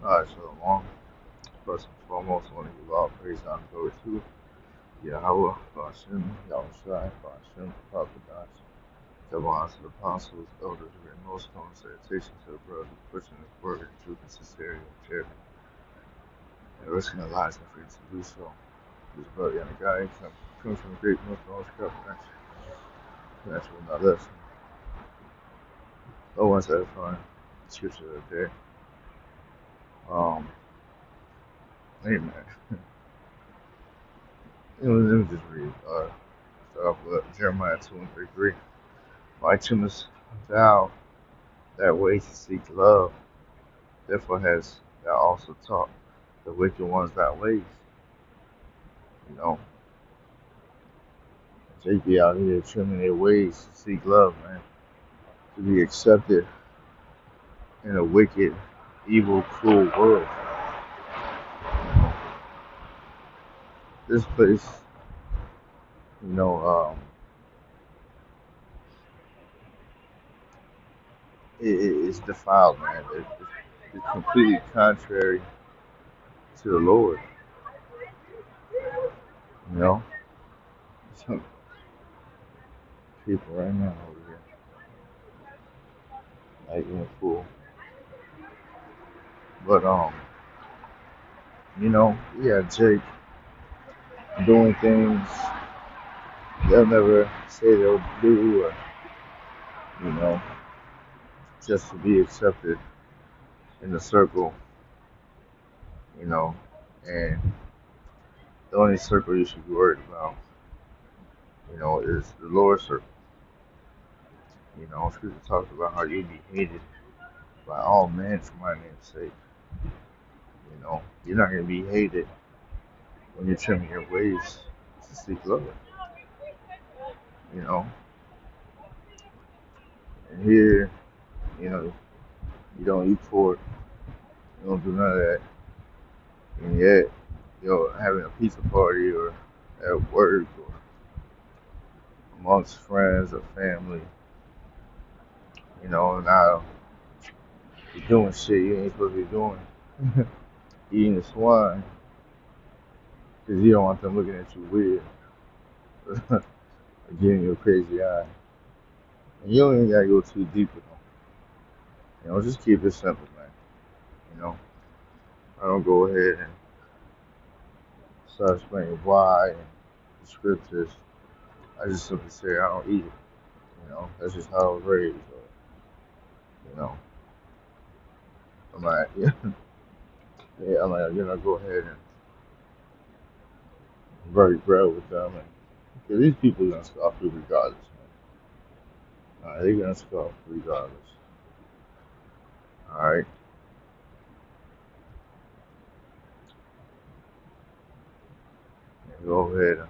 Alright, Shalom. First and foremost, I want to give all praise and glory to Yahweh, Hashem, Yahushua, Hashem, Papadas, Javon to the apostles, elders, and most on salutation to the brothers pushing the word, truth, and sincerity and charity, and risking their lives and freedom to do so. This brother and the guy comes from the great North North Carolina. That's what I listen. No one's edifying. Scripture of the day. Amen. Let me just read. Start off with Jeremiah 2 and 3. Righteousness thou that way to seek love, therefore hast thou also taught the wicked ones thy ways. You know, they be out here trimming their ways to seek love, man, to be accepted in a wicked, evil, cruel world. This place, you know, it's defiled, man. It's completely contrary to the Lord. You know, some people right now over here acting a fool. But you know, yeah, Jake doing things they'll never say they'll do, or you know, just to be accepted in the circle, you know, and the only circle you should be worried about, you know, is the Lord's circle. You know, Scripture talks about how you be hated by all men for my name's sake. You know, you're not gonna be hated when you're trimming your ways to seek love. You know, and here, you know, you don't eat pork, you don't do none of that, and yet you're having a pizza party or at work or amongst friends or family. You know, now you're doing shit you ain't supposed to be doing. Eating the swine because you don't want them looking at you weird or giving you a crazy eye. And you don't even gotta go too deep with them. You know, just keep it simple, man. You know, I don't go ahead and start explaining why and the scriptures. I just simply say I don't eat it. You know, that's just how I was raised. Or, you know, I'm like, yeah, I'm like, go ahead and break bread with them. And because these people are gonna scoff you regardless, man. They're gonna scoff regardless. All right. And go ahead and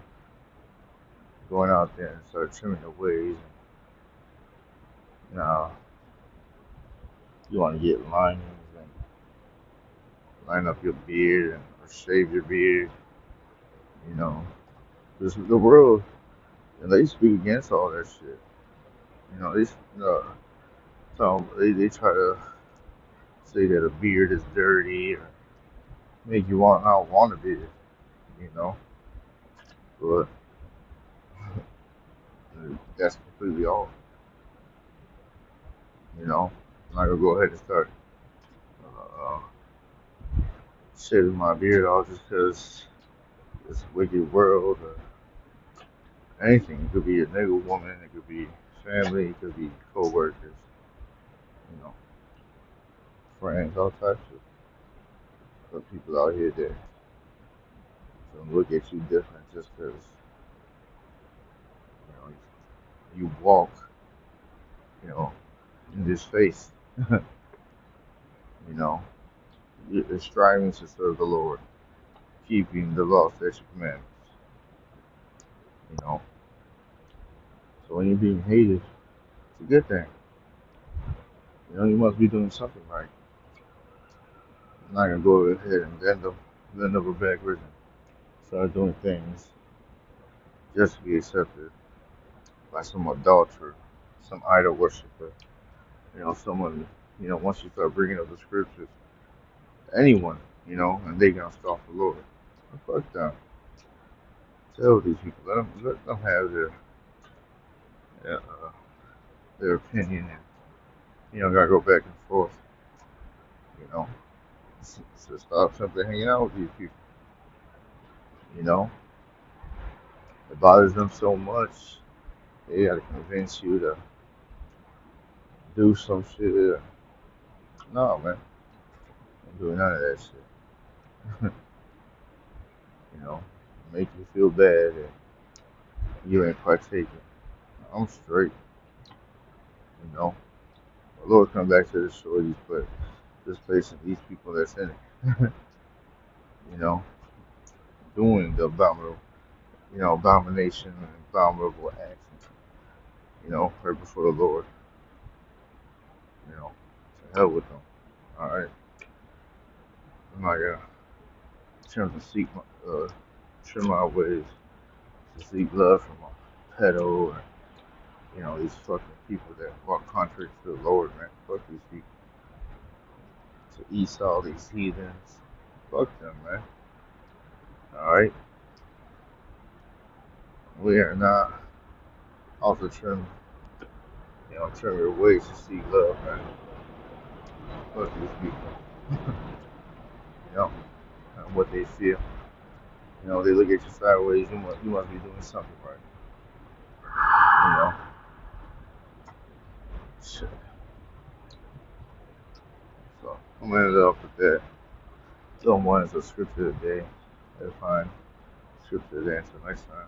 going out there and start trimming the ways. Now, you want to get linings and line up your beard and or shave your beard. You know, because the world, and they speak against all that shit. You know, they try to say that a beard is dirty or make you not want a beard. You know, but that's completely off. You know, I'm not gonna go ahead and start uh, shaving my beard off just because this wicked world or anything. It could be a nigga woman, it could be family, it could be co-workers, you know, friends, all types of people out here that don't look at you different just because, you know, you walk, you know, in this face. You know, you're striving to serve the Lord, keeping the law, statutes, and commandments, you know. So when you're being hated, it's a good thing. You know, you must be doing something right. I'm not gonna go ahead and bend over backwards and start doing things just to be accepted by some adulterer, some idol worshiper. You know, someone, you know, once you start bringing up the scriptures, anyone, and they gonna scoff the Lord. But fuck them. Tell these people, let them have their, uh, their opinion, and gotta go back and forth. You know, so stop simply hanging out with these people. You know, it bothers them so much. They gotta convince you to do some shit. No, man, I'm doing none of that shit. you know, make you feel bad and you ain't partaking. I'm straight. You know, the Lord come back to the shore. He's put this place and these people that's in it. you know, doing the abomination and abominable acts. Right before the Lord. To hell with them. All right, I'm not gonna trim to seek trim my ways to seek love from a pedo or these fucking people that walk contrary to the Lord, man. Fuck these people. To Esau, these heathens. Fuck them, man. All right, we are not also trim your ways to seek love, man. Fuck these people. you know, and what they feel. They look at you sideways. You must be doing something right. You know, shit. So I'm gonna end it off with that. Someone is a scripture today. They'll find scripture to answer next time.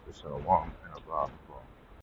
Just a warm and a Bible.